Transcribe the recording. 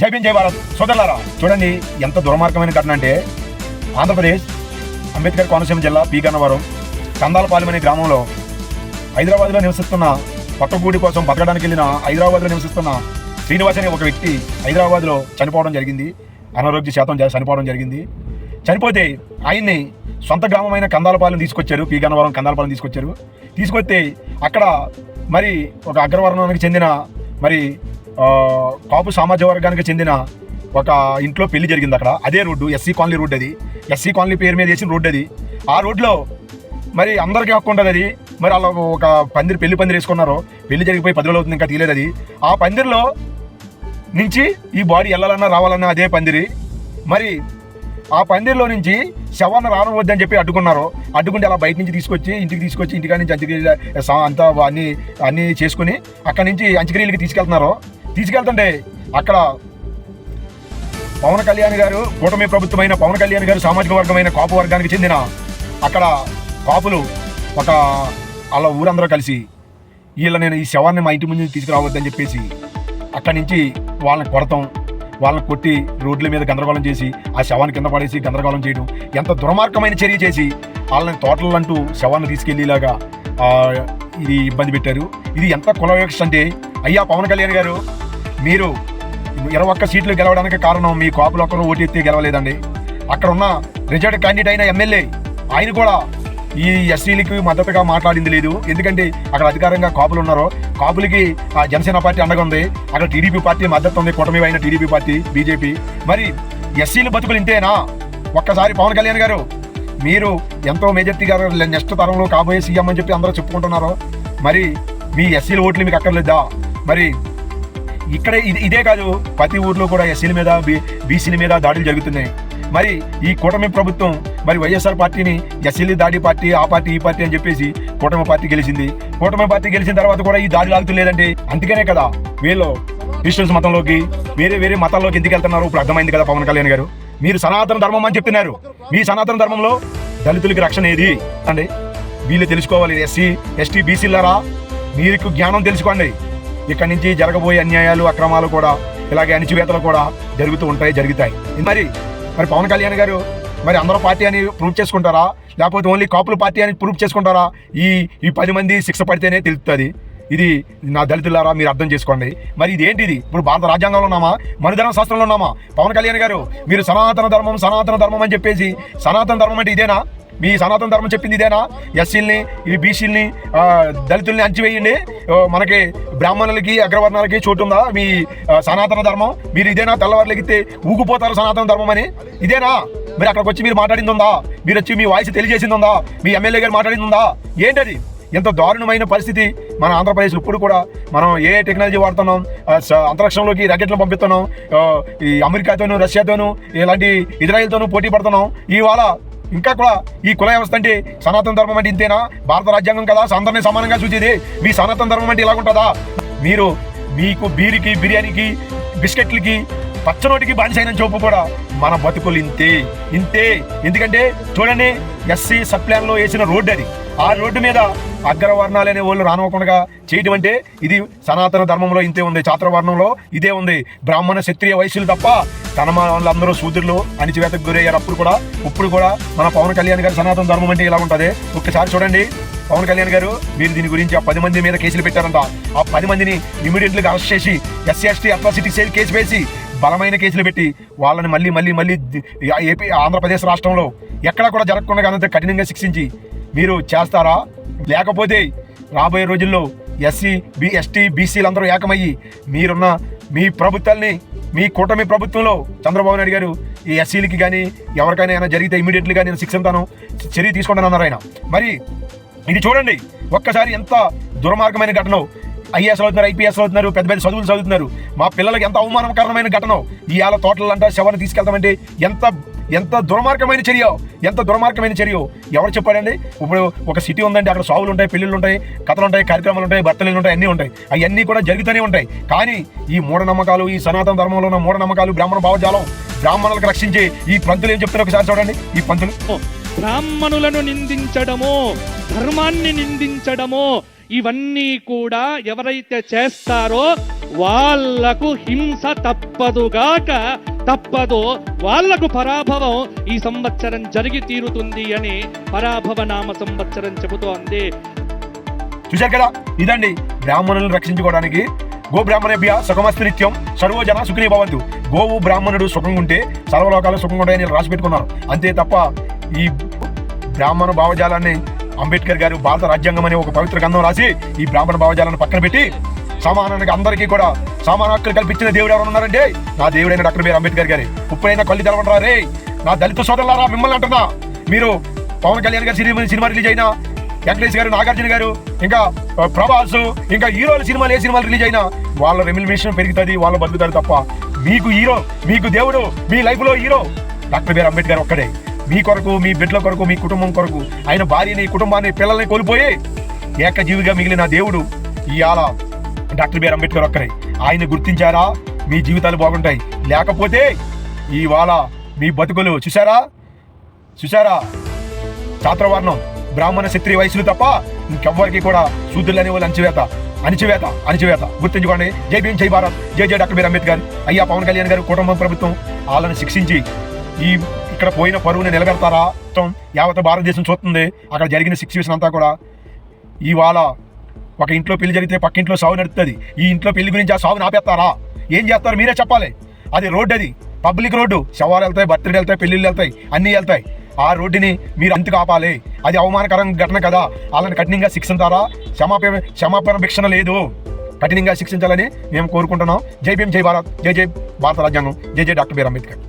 జై భీమ్ జై భారత్ సోదరులారా, చూడండి ఎంత దుర్మార్గమైన ఘటన అంటే ఆంధ్రప్రదేశ్ అంబేద్కర్ కోనసీమ జిల్లా పి గన్నవరం కందాలపాలెం అనే గ్రామంలో హైదరాబాద్లో నివసిస్తున్న పట్టగూడి కోసం బతకడానికి వెళ్ళిన హైదరాబాద్లో నివసిస్తున్న శ్రీనివాస్ అనే ఒక వ్యక్తి హైదరాబాద్లో చనిపోవడం జరిగింది. అనారోగ్య శాతం చనిపోవడం జరిగింది. చనిపోతే ఆయన్ని సొంత గ్రామమైన కందాలపాలెం తీసుకొచ్చారు. పి గన్నవరం కందాలపాలెం తీసుకొస్తే అక్కడ మరి ఒక అగ్రవర్ణానికి చెందిన మరి కాపు సామాజిక వర్గానికి చెందిన ఒక ఇంట్లో పెళ్లి జరిగింది. అక్కడ అదే రోడ్డు ఎస్సీ కాలనీ రోడ్డు, అది ఎస్సీ కాలనీ పేరు మీద వేసిన రోడ్డు. అది ఆ రోడ్లో మరి అందరికీ హక్కు ఉంటుంది. అది మరి అలా ఒక పెళ్లి పందిరి వేసుకున్నారు. పెళ్లి జరిగిపోయి 10 రోజులు అవుతుంది, ఇంకా తీయలేదు. అది ఆ పందిరిలో నుంచి ఈ బాడీ వెళ్ళాలన్నా రావాలన్నా అదే పందిరి. మరి ఆ పందిరిలో నుంచి శవాన్ని రానవద్దని చెప్పి అడ్డుకుంటే అలా బయట నుంచి తీసుకొచ్చి ఇంటికాడ నుంచి అంతా అన్నీ చేసుకుని అక్కడి నుంచి అంత్యక్రియలకి తీసుకెళ్తుంటే అక్కడ పవన్ కళ్యాణ్ గారు, కూటమి ప్రభుత్వమైన పవన్ కళ్యాణ్ గారు సామాజిక వర్గమైన కాపు వర్గానికి చెందిన అక్కడ కాపులు ఒక అలా ఊరందరూ కలిసి నేను ఈ శవాన్ని మా ఇంటి ముందు తీసుకురావద్దని చెప్పేసి అక్కడి నుంచి వాళ్ళని కొట్టి రోడ్ల మీద గందరగోళం చేసి ఆ శవాన్ని కింద పడేసి గందరగోళం చేయడం, ఎంత దుర్మార్గమైన చర్య చేసి వాళ్ళని తోటలంటూ శవాన్ని తీసుకెళ్లేలాగా ఇది ఇబ్బంది పెట్టారు. ఇది ఎంత కులవివక్ష అంటే, అయ్యా పవన్ కళ్యాణ్ గారు, మీరు 21 సీట్లు గెలవడానికి కారణం మీ కాపులు ఒక్కరు ఓటు ఎత్తి గెలవలేదండి. అక్కడ ఉన్న రిజర్వ్డ్ క్యాండిడేట్ అయిన ఎమ్మెల్యే ఆయన కూడా ఈ ఎస్సీలకి మద్దతుగా మాట్లాడింది లేదు. ఎందుకంటే అక్కడ అధికారంగా కాపులు ఉన్నారు. కాపులకి ఆ జనసేన పార్టీ అండగా ఉంది. అక్కడ టీడీపీ పార్టీ మద్దతు ఉంది, కూటమి అయిన టీడీపీ పార్టీ బీజేపీ. మరి ఎస్సీల బతుకులు ఇంతేనా? ఒక్కసారి పవన్ కళ్యాణ్ గారు, మీరు ఎంతో మెజార్టీ గారు నెక్స్ట్ తరంలో కాబోయే సీఎం అని చెప్పి అందరూ చెప్పుకుంటున్నారు. మరి మీ ఎస్సీల ఓట్లు మీకు అక్కర్లేదా? మరి ఇక్కడే ఇదే కాదు, ప్రతి ఊర్లో కూడా ఎస్సీల మీద బీసీల మీద దాడులు జరుగుతున్నాయి. మరి ఈ కూటమి ప్రభుత్వం మరి వైఎస్ఆర్ పార్టీని ఎస్సీలు దాడి పార్టీ, ఆ పార్టీ ఈ పార్టీ అని చెప్పేసి కూటమి పార్టీ గెలిచింది. కూటమి పార్టీ గెలిచిన తర్వాత కూడా ఈ దాడులు ఆగుతులేదంటే అందుకనే కదా వీళ్ళు క్రిస్టియన్స్ మతంలోకి వేరే మతాల్లోకి ఎందుకు వెళ్తున్నారు ఇప్పుడు అర్థమైంది కదా. పవన్ కళ్యాణ్ గారు, మీరు సనాతన ధర్మం అని చెప్తున్నారు. మీ సనాతన ధర్మంలో దళితులకి రక్షణ ఏది అండి? వీళ్ళు తెలుసుకోవాలి. ఎస్సీ ఎస్టీ బీసీలారా, మీకు జ్ఞానం తెలుసుకోండి. ఇక్కడి నుంచి జరగబోయే అన్యాయాలు, అక్రమాలు కూడా, ఇలాగే అణిచివేతలు కూడా జరుగుతాయి. మరి పవన్ కళ్యాణ్ గారు మరి అందరూ పార్టీ అని ప్రూవ్ చేసుకుంటారా, లేకపోతే ఓన్లీ కాపుల పార్టీ అని ప్రూవ్ చేసుకుంటారా? ఈ 10 మంది శిక్ష పడితేనే తెలుస్తుంది. ఇది నా దళితులారా, మీరు అర్థం చేసుకోండి. మరి ఇదేంటిది? ఇప్పుడు భారత రాజ్యాంగంలో ఉన్నామా, మనుధర్మ శాస్త్రంలో ఉన్నామా? పవన్ కళ్యాణ్ గారు, మీరు సనాతన ధర్మం అని చెప్పేసి, సనాతన ధర్మం అంటే ఇదేనా? మీ సనాతన ధర్మం చెప్పింది ఇదేనా? ఎస్సీలని, ఈ బీసీలని, దళితుల్ని అంచివేయండి, మనకి బ్రాహ్మణులకి అగ్రవర్ణాలకి చోటు ఉందా మీ సనాతన ధర్మం? మీరు ఇదేనా తెల్లవారులెగితే ఊగిపోతారు సనాతన ధర్మం అని? ఇదేనా? మీరు అక్కడికి వచ్చి మీరు మాట్లాడింది ఉందా? మీరు వచ్చి మీ వాయిస్ తెలియజేసింది ఉందా? మీ ఎమ్మెల్యే గారు మాట్లాడింది ఉందా? ఏంటది? ఎంత దారుణమైన పరిస్థితి మన ఆంధ్రప్రదేశ్. ఇప్పుడు కూడా మనం ఏ టెక్నాలజీ వాడుతున్నాం, అంతరిక్షంలోకి రాకెట్లు పంపిస్తున్నాం, ఈ అమెరికాతోనూ రష్యాతోనూ ఇలాంటి ఇజ్రాయిల్తోనూ పోటీ పడుతున్నాం. ఇవాళ ఇంకా కూడా ఈ కుల వ్యవస్థ అంటే సనాతన ధర్మం అంటే ఇంతేనా? భారత రాజ్యాంగం కదా అందరినీ సమానంగా చూసేది. మీ సనాతన ధర్మం అంటే ఇలాగుంటుందా? మీకు బీరికి, బిర్యానీకి, బిస్కెట్లకి, పచ్చనోటికి బానిసైన చూపు కూడా మన బతుకులు ఇంతే. ఎందుకంటే చూడండి, ఎస్సీ సబ్ ప్లాన్లో వేసిన రోడ్డు అది. ఆ రోడ్డు మీద అగ్రవర్ణాలనే వాళ్ళు రానివ్వకుండా చేయడం అంటే ఇది సనాతన ధర్మంలో ఇంతే ఉంది. చాతుర్వర్ణంలో ఇదే ఉంది. బ్రాహ్మణ క్షత్రియ వైశ్యులు తప్ప తన వాళ్ళందరూ శూద్రులు అణిచివేతకు గురయ్యారు. ఇప్పుడు కూడా మన పవన్ కళ్యాణ్ గారు సనాతన ధర్మం అంటే ఇలా ఉంటుంది. ఒక్కసారి చూడండి పవన్ కళ్యాణ్ గారు, మీరు దీని గురించి ఆ 10 మంది మీద కేసులు పెట్టారంట. ఆ 10 మందిని ఇమీడియట్లీగా అరెస్ట్ చేసి SC ST atrocity sale case వేసి బలమైన కేసులు పెట్టి వాళ్ళని మళ్ళీ ఏపీ ఆంధ్రప్రదేశ్ రాష్ట్రంలో ఎక్కడా కూడా జరగకుండా అంత కఠినంగా శిక్షించి మీరు చేస్తారా? లేకపోతే రాబోయే రోజుల్లో ఎస్సీ ఎస్టీ బీసీలు అందరూ ఏకమయ్యి మీరున్న మీ ప్రభుత్వాన్ని, మీ కూటమి ప్రభుత్వంలో చంద్రబాబు నాయుడు గారు ఈ ఎస్సీలకి కానీ ఎవరికైనా జరిగితే ఇమీడియట్లీగా నేను శిక్షిస్తాను, చర్య తీసుకుంటానన్నారు ఆయన. మరి ఇది చూడండి ఒక్కసారి ఎంత దుర్మార్గమైన ఘటన. ఐఏఎస్ అవుతున్నారు, ఐపీఎస్ అవుతున్నారు, పెద్ద చదువులు చదువుతున్నారు. మా పిల్లలకి ఎంత అవమానకరమైన ఘటన. ఇవాళ తోటలంట శవాన్ని తీసుకెళ్తామంటే ఎంత దుర్మార్గమైన చర్య. ఎవరు చెప్పారండి? ఇప్పుడు ఒక సిటీ ఉందండి, అక్కడ సావులు ఉంటాయి, పెళ్ళిళ్ళు ఉంటాయి, కథలు ఉంటాయి, కార్యక్రమాలు ఉంటాయి, భర్తలు ఉంటాయి, అన్నీ ఉంటాయి. అవన్నీ కూడా జరుగుతూనే ఉంటాయి. కానీ ఈ మూఢనమ్మకాలు, ఈ సనాతన ధర్మంలో ఉన్న మూఢనమ్మకాలు, బ్రాహ్మణ భావజాలం, బ్రాహ్మణులకు రక్షించే ఈ పంతులు ఏం చెప్తారో ఒకసారి చూడండి. ఈ పంతులు బ్రాహ్మణులను నిందించడము ధర్మాన్ని నిందించడమో ఇవన్నీ కూడా ఎవరైతే చేస్తారో వాళ్లకు హింస తప్పదో వాళ్లకు పరాభవం ఈ సంవత్సరం జరిగి తీరుతుంది అని పరాభవ నామ సంవత్సరం చెబుతోంది. చూశారు కదా, ఇదండి బ్రాహ్మణులను రక్షించుకోవడానికి గో బ్రాహ్మణేభ్య సుఖమస్తు నిత్యం సర్వజన సుఖినీ భవంతు. గోవు బ్రాహ్మణుడు సుఖంగా ఉంటే సర్వలోకాలు సుఖంగా ఉంటాయని రాసి పెట్టుకున్నారు. అంతే తప్ప ఈ బ్రాహ్మణ భావజాలాన్ని అంబేద్కర్ గారు భారత రాజ్యాంగం అనే ఒక పవిత్ర గ్రంథం రాసి ఈ బ్రాహ్మణ భావజాలను పక్కన పెట్టి సమానానికి అందరికీ కూడా సమాన హక్కులు కల్పించిన దేవుడు ఎవరు ఉన్నారంటే నా దేవుడైన డాక్టర్ బిఆర్ అంబేద్కర్ గారి. ఉప్పుడైనా కళ్ళు తెలవడరా రే నా దళిత సోదరులారా, మిమ్మల్ని అంటున్నా. మీరు పవన్ కళ్యాణ్ గారి సినిమా రిలీజ్ అయినా, వెంకటేష్ గారు, నాగార్జున గారు, ఇంకా ప్రభాస్, ఇంకా హీరోల సినిమాలు ఏ సినిమాలు రిలీజ్ అయినా వాళ్ళ రెమ్యునరేషన్ పెరుగుతుంది, వాళ్ళు బతుకుతారు తప్ప మీకు హీరో, మీకు దేవుడు, మీ లైఫ్లో హీరో డాక్టర్ బిఆర్ అంబేద్కర్ ఒక్కడే. మీ కొరకు, మీ బిడ్డల కొరకు, మీ కుటుంబం కొరకు ఆయన భార్యని, కుటుంబాన్ని, పిల్లల్ని కోల్పోయి ఏకజీవిగా మిగిలిన దేవుడు ఇవాళ డాక్టర్ బిఆర్ అంబేద్కర్ ఒక్కరే. ఆయన గుర్తించారా మీ జీవితాలు బాగుంటాయి. లేకపోతే ఇవాళ మీ బతుకులు చూసారా చాత్రవర్ణం, బ్రాహ్మణ క్షత్రియ వయసులు తప్ప ఇంకెవ్వరికి కూడా శూద్రులు అనే వాళ్ళు అణిచివేత గుర్తించుకోండి. జై భీమ్, జై భారత్, జై డాక్టర్ బిఆర్ అంబేద్కర్. అయ్యా పవన్ కళ్యాణ్ గారు, కుటుంబం, ప్రభుత్వం వాళ్ళని శిక్షించి ఇక్కడ పోయిన పరువుని నిలబెడతారా? యావత్ భారతదేశం చూస్తుంది అక్కడ జరిగిన సిచ్యువేషన్ అంతా కూడా. ఇవాళ ఒక ఇంట్లో పెళ్లి జరిగితే పక్కింట్లో సావు నడుస్తుంది. ఈ ఇంట్లో పెళ్లి గురించి ఆ సావుని ఆపేస్తారా? ఏం చేస్తారు మీరే చెప్పాలి. అది రోడ్డు, అది పబ్లిక్ రోడ్డు. శవాలు వెళ్తాయి, బర్త్డేలు వెళ్తాయి, పెళ్లిళ్ళు వెళ్తాయి, అన్నీ వెళ్తాయి. ఆ రోడ్డుని మీరు అంతకు ఆపాలి. అది అవమానకరం ఘటన కదా. వాళ్ళని కఠినంగా శిక్షించారా? క్షమాపణ భిక్షణ లేదు, కఠినంగా శిక్షించాలని మేము కోరుకుంటున్నాం. జై భీమ్, జై భారత్, జై భారత రాజ్యాంగం, జై డాక్టర్ బిఆర్ అంబేద్కర్.